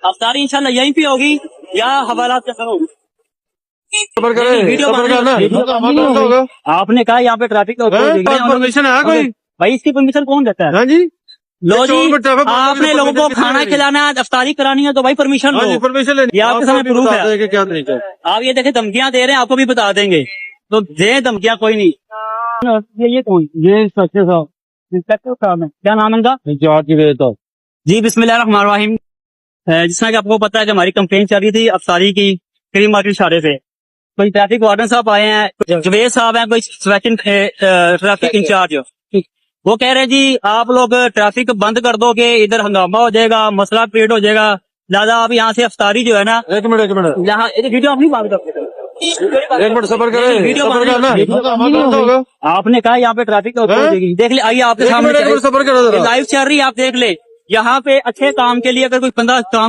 अफ्तारी इंशाल्लाह यहीं पे होगी या हवालात के करो। वीडियो आपने कहा यहाँ पे ट्रैफिक परमिशन है कोई? भाई इसकी परमिशन कौन देता है? हाँ जी, लो जी, आपने लोगों को खाना खिलाना है, अफ्तारी करानी है तो भाई परमिशन लो। परमिशन लेनी ये आपके सामने प्रूफ है। क्या तरीका है? आप ये देखे धमकियां दे रहे हैं, आपको भी बता देंगे तो दे धमकियां, कोई नहीं। ये कौन? ये इंस्पेक्टर साहब, इंस्पेक्टर साहब है, क्या नाम है इनका? तो जी बिस्मिल्लाहिर्रहमानिर्रहीम। जिसमें कि आपको पता है कि हमारी कंप्लेन चल रही थी अफ्तारी की करीम मार्केट इशारे से। कोई ट्रैफिक वार्डन साहब आए हैं, जवेद साहब हैं, कोई ट्रैफिक इंचार्ज, वो कह रहे हैं जी आप लोग ट्रैफिक बंद कर दो कि इधर हंगामा हो जाएगा, मसला क्रिएट हो जाएगा, लिहाजा आप यहाँ से अफ्तारी जो है ना। एक मिनट यहाँ वीडियो आप नहीं बात करते, एक मिनट सबर करें, वीडियो सबर करना होगा। आपने कहा यहाँ पे ट्रैफिक हो जाएगी, देख ले, आइए आपके सामने सबर करो, लाइव चल रही है, आप देख ले। यहाँ पे अच्छे काम के लिए अगर कोई बंदा काम